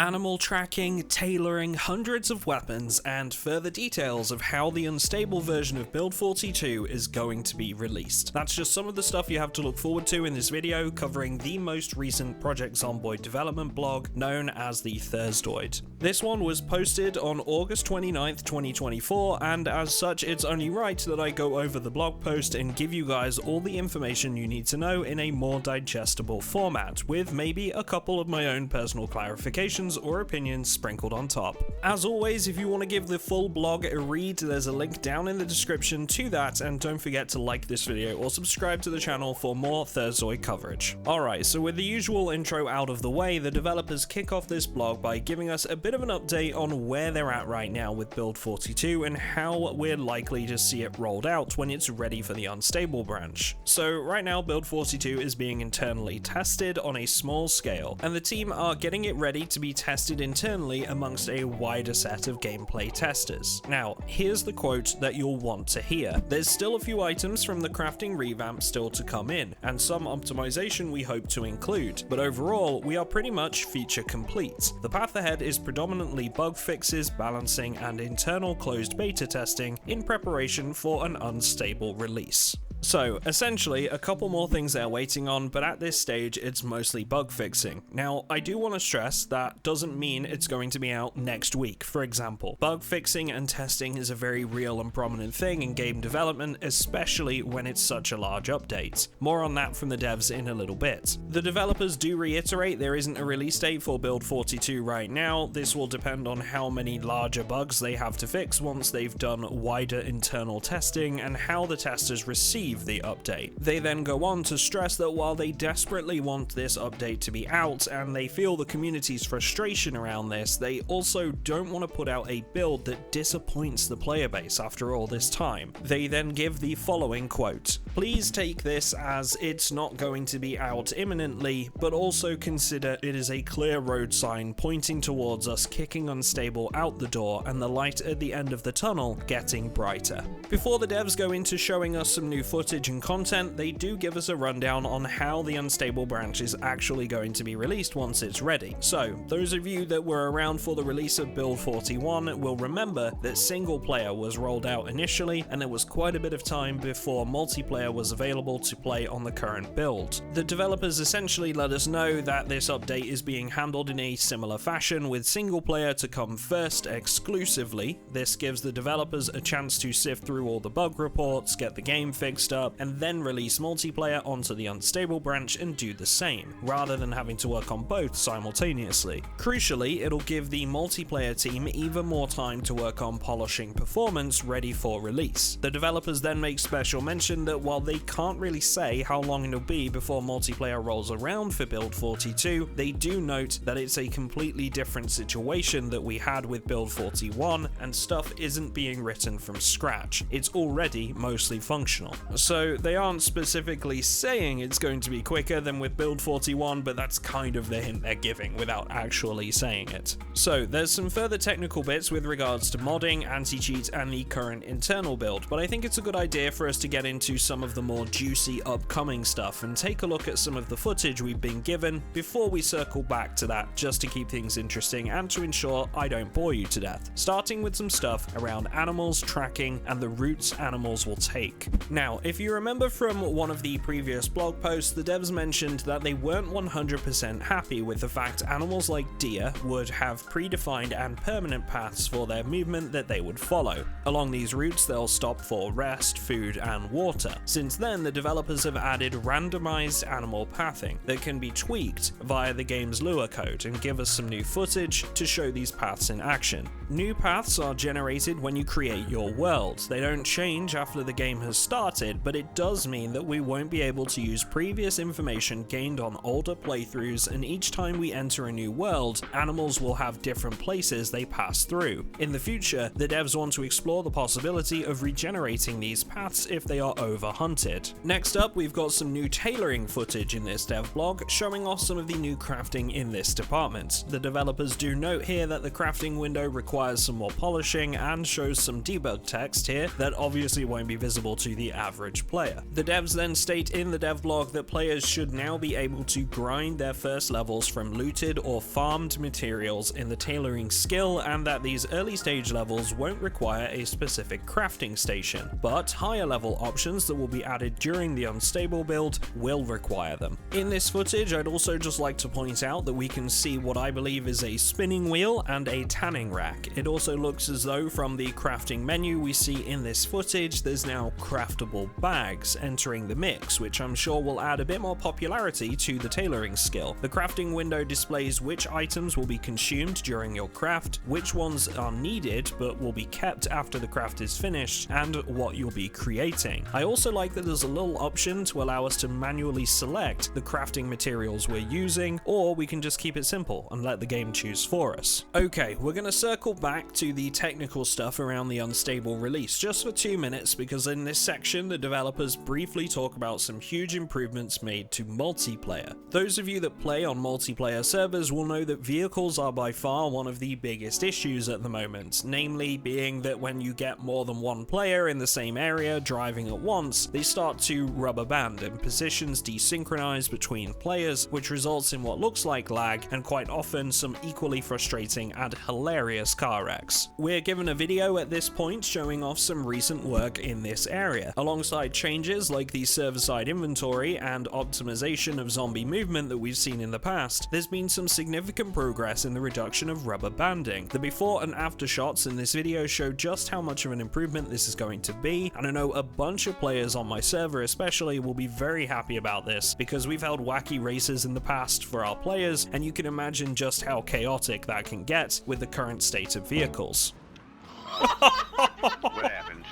animal tracking, tailoring, hundreds of weapons, and further details of how the unstable version of Build 42 is going to be released. That's just some of the stuff you have to look forward to in this video, covering the most recent Project Zomboid development blog known as the Thursdoid. This one was posted on August 29th, 2024, and as such it's only right that I go over the blog post and give you guys all the information you need to know in a more digestible format, with maybe a couple of my own personal clarifications or opinions sprinkled on top. As always, if you want to give the full blog a read, there's a link down in the description to that, and don't forget to like this video or subscribe to the channel for more Thursdoid coverage. Alright, so with the usual intro out of the way, the developers kick off this blog by giving us a bit of an update on where they're at right now with Build 42 and how we're likely to see it rolled out when it's ready for the unstable branch. So right now Build 42 is being internally tested on a small scale, and the team are getting it ready to be tested internally amongst a wider set of gameplay testers. Now, here's the quote that you'll want to hear. There's still a few items from the crafting revamp still to come in, and some optimization we hope to include, but overall, we are pretty much feature complete. The path ahead is predominantly bug fixes, balancing, and internal closed beta testing in preparation for an unstable release. So, essentially, a couple more things they're waiting on, but at this stage, it's mostly bug fixing. Now, I do want to stress that doesn't mean it's going to be out next week, for example. Bug fixing and testing is a very real and prominent thing in game development, especially when it's such a large update. More on that from the devs in a little bit. The developers do reiterate there isn't a release date for Build 42 right now. This will depend on how many larger bugs they have to fix once they've done wider internal testing and how the testers receive the update. They then go on to stress that while they desperately want this update to be out and they feel the community's frustration around this, they also don't want to put out a build that disappoints the player base after all this time. They then give the following quote: "Please take this as it's not going to be out imminently, but also consider it is a clear road sign pointing towards us kicking unstable out the door and the light at the end of the tunnel getting brighter." Before the devs go into showing us some new footage and content, they do give us a rundown on how the unstable branch is actually going to be released once it's ready. So, those of you that were around for the release of Build 41 will remember that single player was rolled out initially, and there was quite a bit of time before multiplayer was available to play on the current build. The developers essentially let us know that this update is being handled in a similar fashion, with single player to come first exclusively. This gives the developers a chance to sift through all the bug reports, get the game fixed up, and then release multiplayer onto the unstable branch and do the same, rather than having to work on both simultaneously. Crucially, it'll give the multiplayer team even more time to work on polishing performance ready for release. The developers then make special mention that while they can't really say how long it'll be before multiplayer rolls around for Build 42, they do note that it's a completely different situation that we had with Build 41, and stuff isn't being written from scratch. It's already mostly functional. So they aren't specifically saying it's going to be quicker than with Build 41, but that's kind of the hint they're giving without actually saying it. So there's some further technical bits with regards to modding, anti-cheat, and the current internal build, but I think it's a good idea for us to get into some of the more juicy upcoming stuff and take a look at some of the footage we've been given before we circle back to that, just to keep things interesting and to ensure I don't bore you to death. Starting with some stuff around animals, tracking, and the routes animals will take. Now, if you remember from one of the previous blog posts, the devs mentioned that they weren't 100% happy with the fact animals like deer would have predefined and permanent paths for their movement that they would follow. Along these routes, they'll stop for rest, food, and water. Since then, the developers have added randomized animal pathing that can be tweaked via the game's Lua code and give us some new footage to show these paths in action. New paths are generated when you create your world. They don't change after the game has started, but it does mean that we won't be able to use previous information gained on older playthroughs, and each time we enter a new world, animals will have different places they pass through. In the future, the devs want to explore the possibility of regenerating these paths if they are overhunted. Next up, we've got some new tailoring footage in this dev blog, showing off some of the new crafting in this department. The developers do note here that the crafting window requires some more polishing and shows some debug text here that obviously won't be visible to the average average player. The devs then state in the devlog that players should now be able to grind their first levels from looted or farmed materials in the tailoring skill, and that these early stage levels won't require a specific crafting station, but higher level options that will be added during the unstable build will require them. In this footage, I'd also just like to point out that we can see what I believe is a spinning wheel and a tanning rack. It also looks as though from the crafting menu we see in this footage there's now craftable bags entering the mix, which I'm sure will add a bit more popularity to the tailoring skill. The crafting window displays which items will be consumed during your craft, which ones are needed but will be kept after the craft is finished, and what you'll be creating. I also like that there's a little option to allow us to manually select the crafting materials we're using, or we can just keep it simple and let the game choose for us. Okay, we're going to circle back to the technical stuff around the unstable release just for 2 minutes, because in this section the developers briefly talk about some huge improvements made to multiplayer. Those of you that play on multiplayer servers will know that vehicles are by far one of the biggest issues at the moment, namely being that when you get more than one player in the same area driving at once, they start to rubber band and positions desynchronize between players, which results in what looks like lag and quite often some equally frustrating and hilarious car wrecks. We're given a video at this point showing off some recent work in this area. Alongside changes like the server-side inventory and optimization of zombie movement that we've seen in the past, there's been some significant progress in the reduction of rubber banding. The before and after shots in this video show just how much of an improvement this is going to be, and I know a bunch of players on my server especially will be very happy about this, because we've held wacky races in the past for our players, and you can imagine just how chaotic that can get with the current state of vehicles. What happened?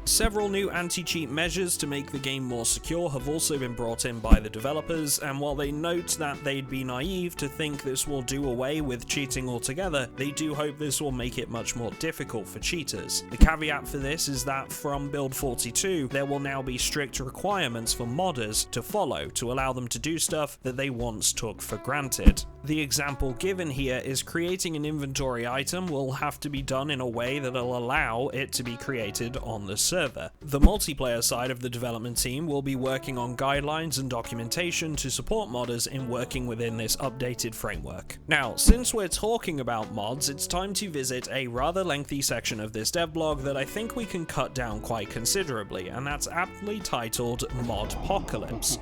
Several new anti-cheat measures to make the game more secure have also been brought in by the developers, and while they note that they'd be naive to think this will do away with cheating altogether, they do hope this will make it much more difficult for cheaters. The caveat for this is that from Build 42, there will now be strict requirements for modders to follow to allow them to do stuff that they once took for granted. The example given here is creating an inventory item will have to be done in a way that'll allow it to be created on the server. The multiplayer side of the development team will be working on guidelines and documentation to support modders in working within this updated framework. Now, since we're talking about mods, it's time to visit a rather lengthy section of this devlog that I think we can cut down quite considerably, and that's aptly titled Modpocalypse.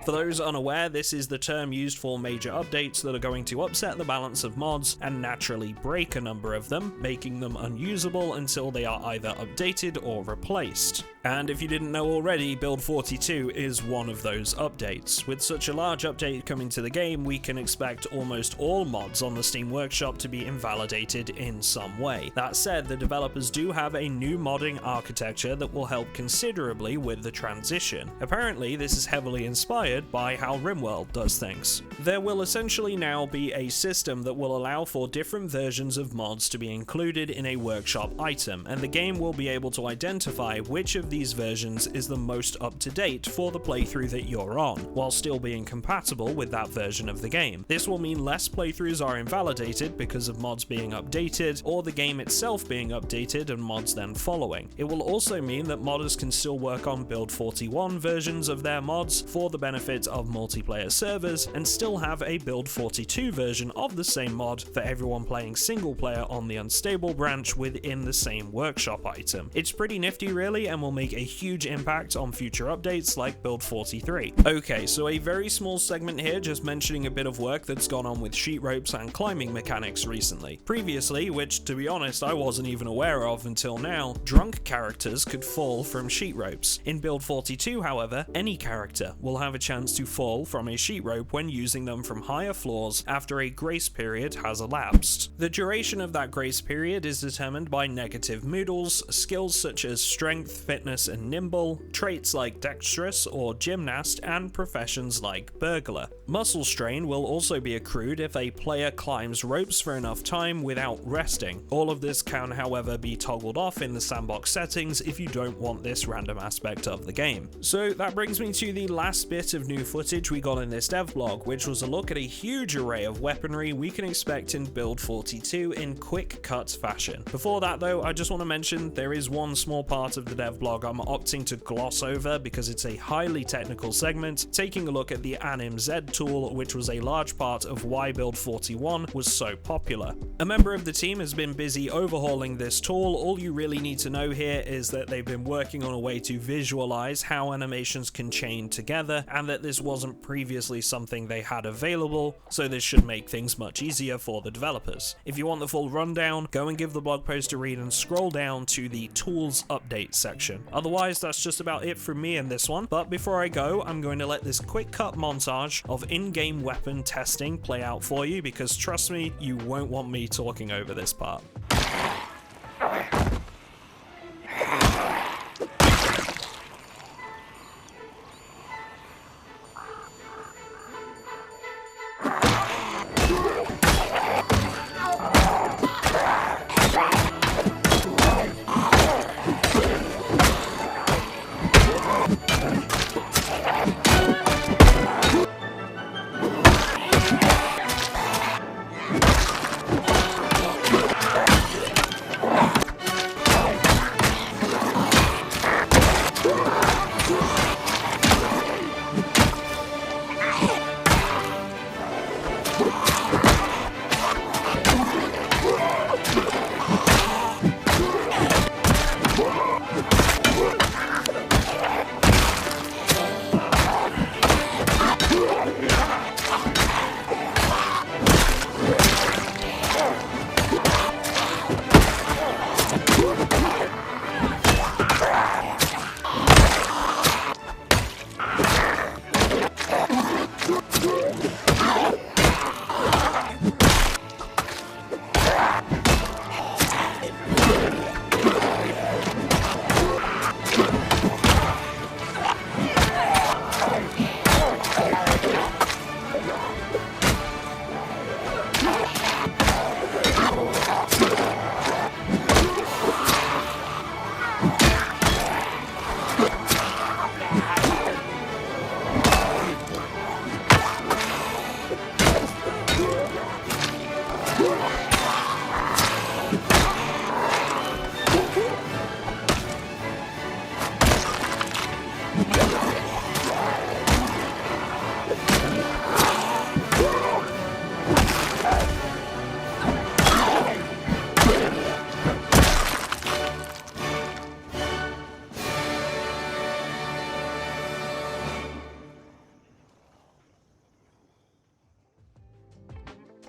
For those unaware, this is the term used for major updates that are going to upset the balance of mods and naturally break a number of them, making them unusable until they are either updated or replaced. And if you didn't know already, Build 42 is one of those updates. With such a large update coming to the game, we can expect almost all mods on the Steam Workshop to be invalidated in some way. That said, the developers do have a new modding architecture that will help considerably with the transition. Apparently, this is heavily inspired by how RimWorld does things. There will essentially now be a system that will allow for different versions of mods to be included in a workshop item, and the game will be able to identify which of these versions is the most up-to-date for the playthrough that you're on, while still being compatible with that version of the game. This will mean less playthroughs are invalidated because of mods being updated, or the game itself being updated and mods then following. It will also mean that modders can still work on Build 41 versions of their mods for the benefit of multiplayer servers, and still have a Build 42 version of the same mod for everyone playing single player on the unstable branch within the same workshop item. It's pretty nifty really, and will make a huge impact on future updates like Build 43. Okay, so a very small segment here just mentioning a bit of work that's gone on with sheet ropes and climbing mechanics recently. Previously, which to be honest I wasn't even aware of until now, drunk characters could fall from sheet ropes. In Build 42, however, any character will have a chance to fall from a sheet rope when using them from higher floors after a grace period has elapsed. The duration of that grace period is determined by negative moodles, skills such as strength, fitness, and nimble, traits like dexterous or gymnast, and professions like burglar. Muscle strain will also be accrued if a player climbs ropes for enough time without resting. All of this can, however, be toggled off in the sandbox settings if you don't want this random aspect of the game. So that brings me to the last bit of new footage we got in this devlog, which was a look at a huge array of weaponry we can expect in Build 42 in quick cut fashion. Before that though, I just want to mention there is one small part of the devlog I'm opting to gloss over because it's a highly technical segment, taking a look at the AnimZ tool, which was a large part of why Build 41 was so popular. A member of the team has been busy overhauling this tool. All you really need to know here is that they've been working on a way to visualize how animations can chain together, and that this wasn't previously something they had available, so this should make things much easier for the developers. If you want the full rundown, go and give the blog post a read and scroll down to the tools update section. Otherwise, that's just about it from me in this one, but before I go, I'm going to let this quick cut montage of in-game weapon testing play out for you, because trust me, you won't want me talking over this part.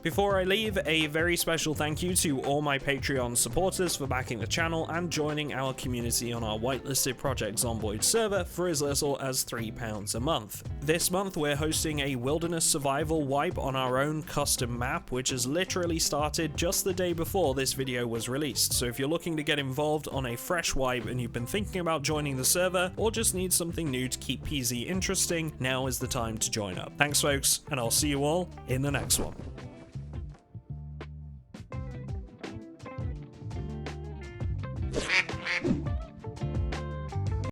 Before I leave, a very special thank you to all my Patreon supporters for backing the channel and joining our community on our whitelisted Project Zomboid server for as little as £3 a month. This month we're hosting a wilderness survival wipe on our own custom map, which has literally started just the day before this video was released, so if you're looking to get involved on a fresh wipe and you've been thinking about joining the server, or just need something new to keep PZ interesting, now is the time to join up. Thanks folks, and I'll see you all in the next one.